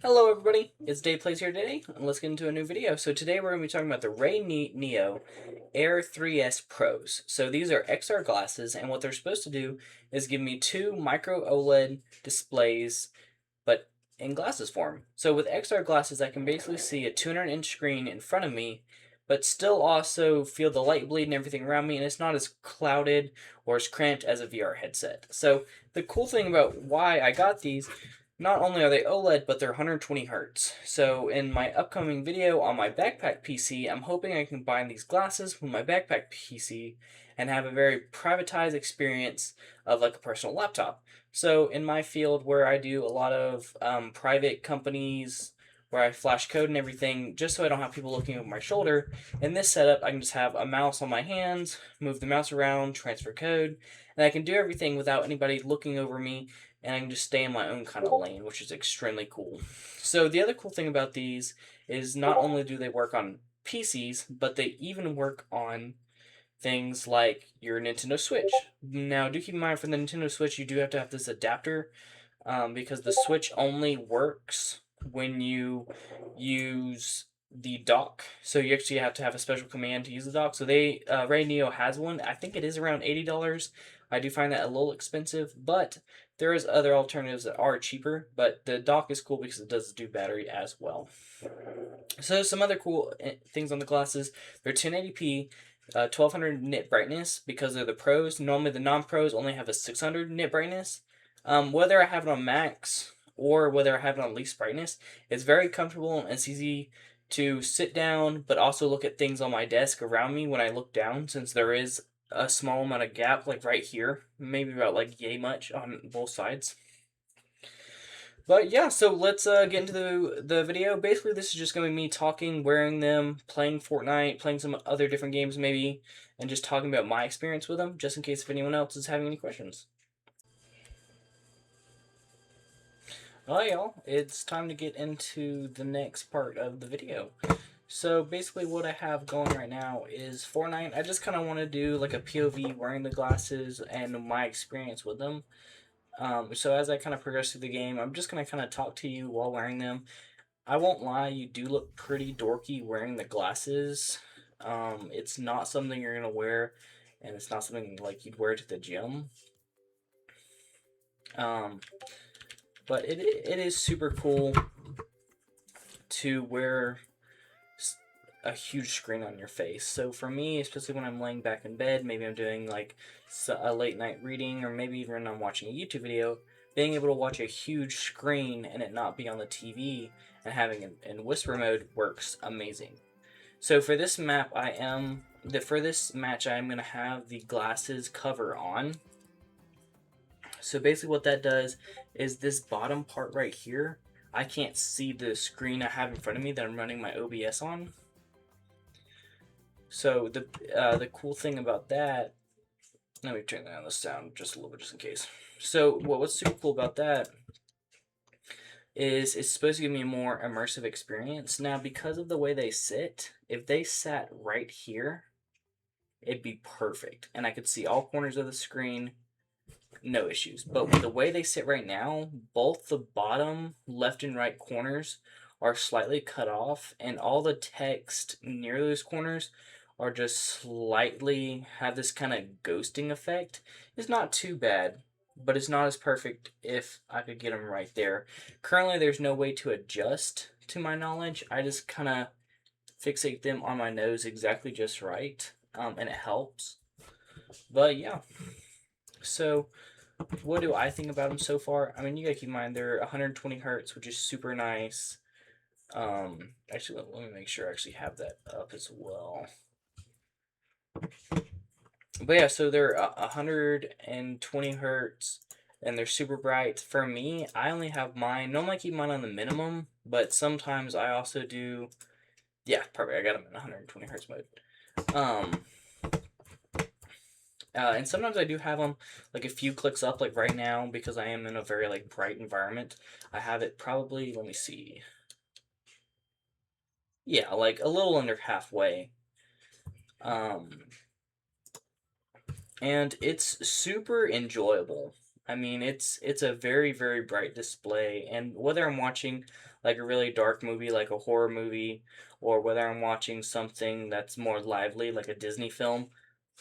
Hello everybody, it's Dave Plays here today, and let's get into a new video. So today we're going to be talking about the RayNeo Air 3S Pros. So these are XR glasses, and what they're supposed to do is give me two micro OLED displays, but in glasses form. So with XR glasses, I can basically see a 200-inch screen in front of me, but still also feel the light bleed and everything around me, and it's not as clouded or as cramped as a VR headset. So the cool thing about why I got these, not only are they OLED, but they're 120 hertz. So in my upcoming video on my backpack PC, I'm hoping I can combine these glasses with my backpack PC and have a very privatized experience of like a personal laptop. So in my field where I do a lot of private companies where I flash code and everything, just so I don't have people looking over my shoulder, in this setup I can just have a mouse on my hands, move the mouse around, transfer code, and I can do everything without anybody looking over me, and I can just stay in my own kind of lane, which is extremely cool. So the other cool thing about these is not only do they work on PCs, but they even work on things like your Nintendo Switch. Now, do keep in mind for the Nintendo Switch, you do have to have this adapter because the Switch only works when you use the dock. So you actually have to have a special command to use the dock. So RayNeo has one. I think it is around $80. I do find that a little expensive, but there is other alternatives that are cheaper. But the dock is cool because it does do battery as well. So some other cool things on the glasses. They're 1080p, 1200 nit brightness because they're the pros. Normally the non-pros only have a 600 nit brightness. Whether I have it on max or whether I have it on least brightness, it's very comfortable and it's easy to sit down, but also look at things on my desk around me when I look down, since there is a small amount of gap, like right here, maybe about like yay much on both sides. But yeah, so let's get into the video. Basically, this is just going to be me talking, wearing them, playing Fortnite, playing some other different games maybe, and just talking about my experience with them, just in case if anyone else is having any questions. Alright, y'all, it's time to get into the next part of the video. So basically what I have going right now is Fortnite. I just kind of want to do like a POV wearing the glasses and my experience with them. So as I kind of progress through the game, I'm just going to kind of talk to you while wearing them. I won't lie, you do look pretty dorky wearing the glasses. It's not something you're gonna wear, and it's not something like you'd wear to the gym. Um, but it is super cool to wear a huge screen on your face. So for me, especially when I'm laying back in bed, maybe I'm doing like a late night reading, or maybe even when I'm watching a YouTube video, being able to watch a huge screen and it not be on the TV and having it in whisper mode works amazing. So for this map, for this match, I am gonna have the glasses cover on. So basically, what that does is this bottom part right here, I can't see the screen I have in front of me that I'm running my OBS on. So the cool thing about that, let me turn down the sound just a little bit, just in case. So what's super cool about that is it's supposed to give me a more immersive experience. Now, because of the way they sit, if they sat right here, it'd be perfect. And I could see all corners of the screen, no issues. But with the way they sit right now, both the bottom left and right corners are slightly cut off, and all the text near those corners are just slightly have this kind of ghosting effect. It's not too bad, but it's not as perfect if I could get them right there. Currently, there's no way to adjust to my knowledge. I just kind of fixate them on my nose exactly just right, and it helps. But yeah, so what do I think about them so far? I mean, you gotta keep in mind they're 120 hertz, which is super nice. Actually, let me make sure I actually have that up as well. But yeah, so they're 120 hertz, and they're super bright. For me, I only have mine. Normally, I keep mine on the minimum, but sometimes I also do. Yeah, perfect. I got them in 120 hertz mode. Um, and sometimes I do have them like a few clicks up, like right now, because I am in a very like bright environment. I have it probably, let me see. Yeah, like a little under halfway. Um, and it's super enjoyable. I mean, it's a very bright display, and whether I'm watching like a really dark movie, like a horror movie, or whether I'm watching something that's more lively, like a Disney film,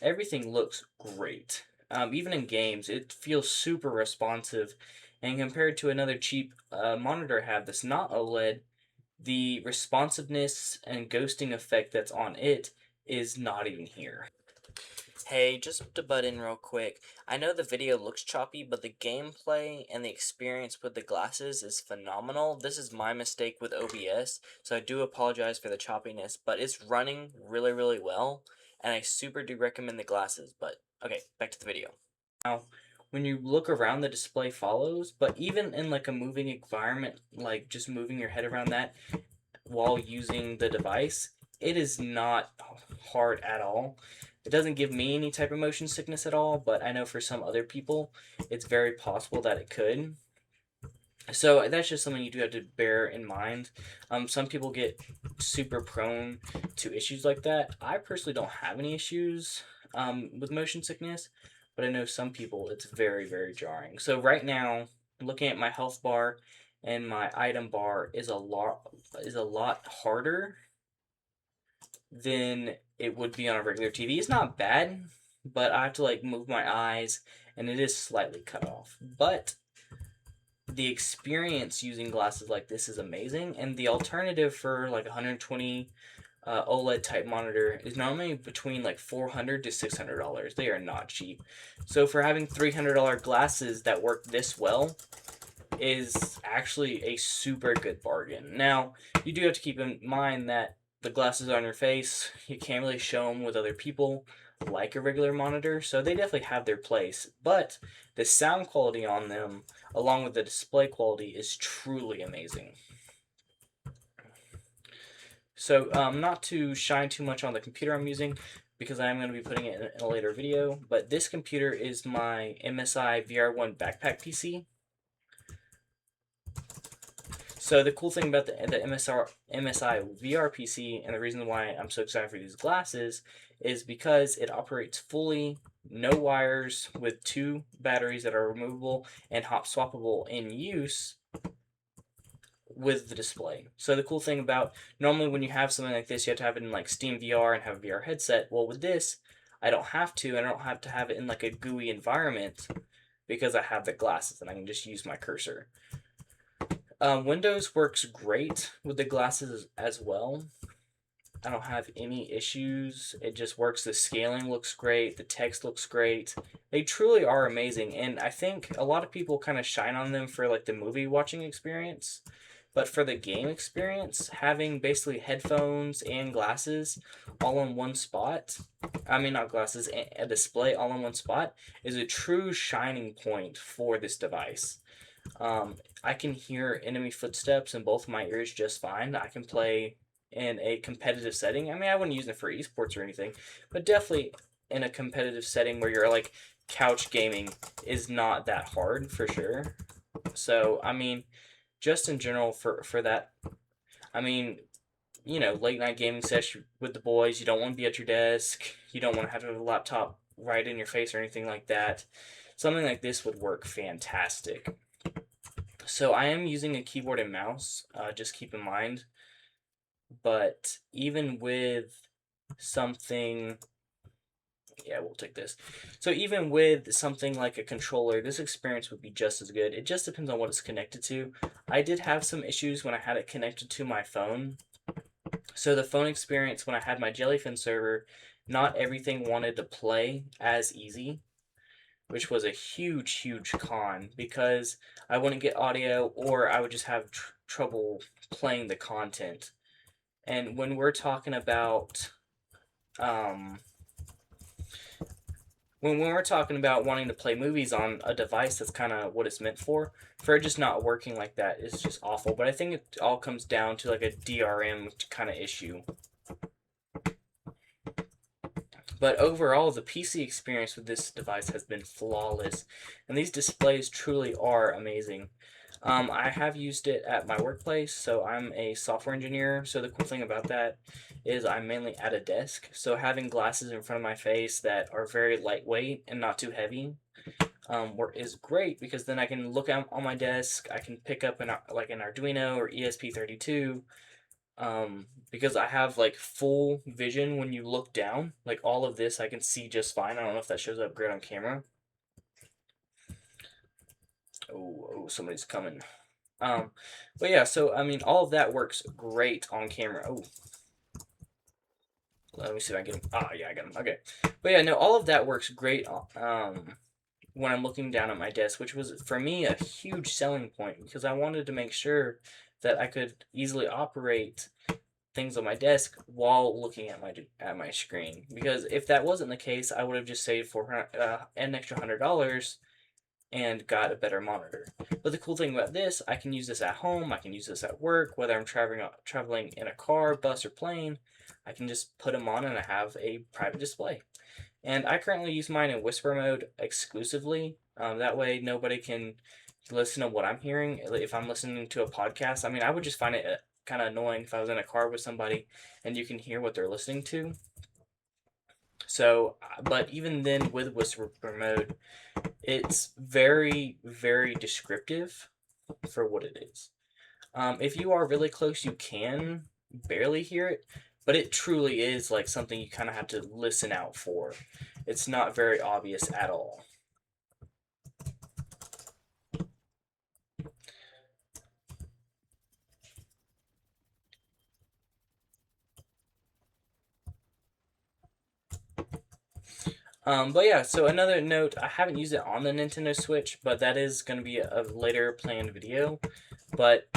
everything looks great. Even in games, it feels super responsive. And compared to another cheap monitor I have that's not OLED, the responsiveness and ghosting effect that's on it is not even here. Hey, just to butt in real quick, I know the video looks choppy, but the gameplay and the experience with the glasses is phenomenal. This is my mistake with OBS, so I do apologize for the choppiness, but it's running really, really well, and I super do recommend the glasses. But, okay, back to the video. Now, when you look around, the display follows, but even in like a moving environment, like just moving your head around that, while using the device, it is not hard at all. It doesn't give me any type of motion sickness at all, but I know for some other people, it's very possible that it could. So that's just something you do have to bear in mind. Some people get super prone to issues like that. I personally don't have any issues with motion sickness, but I know some people it's very, very jarring. So right now, looking at my health bar and my item bar is a lot harder than it would be on a regular TV. It's not bad, but I have to like move my eyes, and it is slightly cut off. But the experience using glasses like this is amazing, and the alternative for like 120 OLED type monitor is normally between like $400 to $600. They are not cheap. So for having $300 glasses that work this well is actually a super good bargain. Now, you do have to keep in mind that the glasses on your face, you can't really show them with other people like a regular monitor, so they definitely have their place. But the sound quality on them, along with the display quality, is truly amazing. So, not to shine too much on the computer I'm using, because I am going to be putting it in a later video, but this computer is my MSI VR1 backpack PC. So the cool thing about the MSI VR PC, and the reason why I'm so excited for these glasses, is because it operates fully, no wires, with 2 batteries that are removable and hot swappable in use with the display. So the cool thing about, normally when you have something like this, you have to have it in like Steam VR and have a VR headset. Well, with this, I don't have to, and I don't have to have it in like a GUI environment because I have the glasses and I can just use my cursor. Windows works great with the glasses as well. I don't have any issues. It just works. The scaling looks great. The text looks great. They truly are amazing. And I think a lot of people kind of shine on them for like the movie watching experience. But for the game experience, having basically headphones and glasses all in one spot, I mean, not glasses, a display all in one spot, is a true shining point for this device. I can hear enemy footsteps in both of my ears just fine. I can play in a competitive setting. I mean, I wouldn't use it for esports or anything, but definitely in a competitive setting where you're like couch gaming is not that hard for sure. So, I mean, just in general for that, I mean, late night gaming session with the boys, you don't want to be at your desk. You don't want to have a laptop right in your face or anything like that. Something like this would work fantastic. So I am using a keyboard and mouse, just keep in mind. But even with something, yeah, we'll take this. So even with something like a controller, this experience would be just as good. It just depends on what it's connected to. I did have some issues when I had it connected to my phone. So the phone experience when I had my Jellyfin server, not everything wanted to play as easy, which was a huge, huge con because I wouldn't get audio or I would just have trouble playing the content. And when we're talking about when we're talking about wanting to play movies on a device that's kind of what it's meant for it just not working like that is just awful. But I think it all comes down to like a DRM kind of issue. But overall, the PC experience with this device has been flawless, and these displays truly are amazing. I have used it at my workplace, so I'm a software engineer. So the cool thing about that is I'm mainly at a desk. So having glasses in front of my face that are very lightweight and not too heavy is great because then I can look out on my desk. I can pick up like an Arduino or ESP32, because I have like full vision when you look down. Like all of this, I can see just fine. I don't know if that shows up great on camera. Oh, somebody's coming. But yeah, so I mean, all of that works great on camera. Oh, let me see if I get him. Ah, yeah, I got him. Okay, but yeah, no, all of that works great. When I'm looking down at my desk, which was for me a huge selling point because I wanted to make sure that I could easily operate things on my desk while looking at my screen. Because if that wasn't the case, I would have just saved for an extra $100 and got a better monitor. But the cool thing about this, I can use this at home, I can use this at work, whether I'm traveling in a car, bus, or plane. I can just put them on and I have a private display. And I currently use mine in whisper mode exclusively. That way, nobody can listen to what I'm hearing. If I'm listening to a podcast, I mean, I would just find it kind of annoying if I was in a car with somebody and you can hear what they're listening to. So, but even then, with whisper mode, it's very, very descriptive for what it is. If you are really close, you can barely hear it, but it truly is like something you kind of have to listen out for. It's not very obvious at all. But yeah, so another note, I haven't used it on the Nintendo Switch, but that is going to be a later planned video. But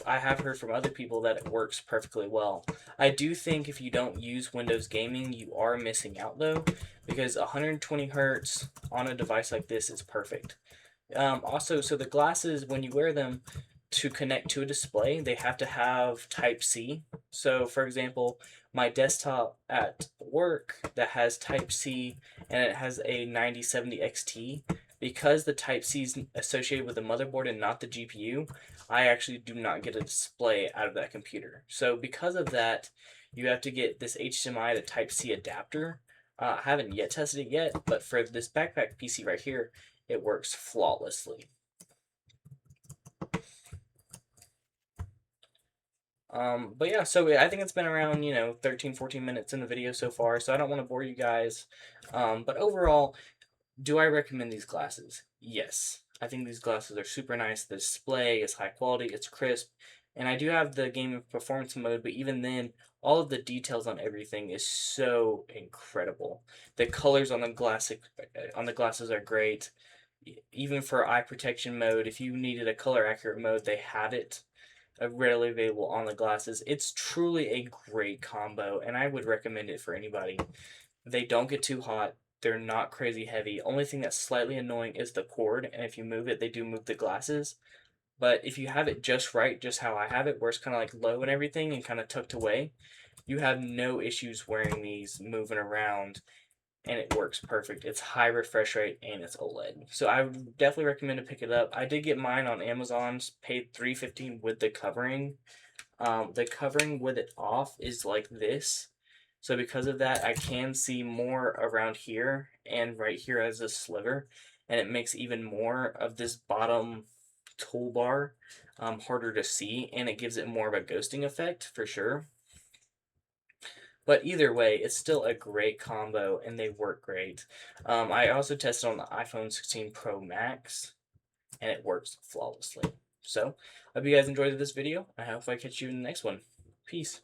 I have heard from other people that it works perfectly well. I do think if you don't use Windows Gaming, you are missing out though, because 120 hertz on a device like this is perfect. Also, so the glasses, when you wear them to connect to a display, they have to have Type C. So, for example, my desktop at work that has Type C and it has a 9070 XT, because the Type C is associated with the motherboard and not the GPU, I actually do not get a display out of that computer. So, because of that, you have to get this HDMI to Type C adapter. I haven't yet tested it yet, but for this backpack PC right here, it works flawlessly. But yeah, so I think it's been around, 13, 14 minutes in the video so far, so I don't want to bore you guys. But overall, do I recommend these glasses? Yes. I think these glasses are super nice. The display is high quality, it's crisp, and I do have the gaming performance mode, but even then, all of the details on everything is so incredible. The colors on the glasses are great. Even for eye protection mode, if you needed a color accurate mode, they have it readily available on the glasses. It's truly a great combo, and I would recommend it for anybody. They don't get too hot. They're not crazy heavy. Only thing that's slightly annoying is the cord, and if you move it, they do move the glasses. But if you have it just right, just how I have it, where it's kind of like low and everything and kind of tucked away, you have no issues wearing these moving around, and it works perfect. It's high refresh rate and it's OLED. So I would definitely recommend to pick it up. I did get mine on Amazon, paid $3.15 with the covering. The covering with it off is like this. So because of that, I can see more around here and right here as a sliver, and it makes even more of this bottom toolbar harder to see, and it gives it more of a ghosting effect for sure. But either way, it's still a great combo, and they work great. I also tested on the iPhone 16 Pro Max, and it works flawlessly. So, I hope you guys enjoyed this video. I hope I catch you in the next one. Peace.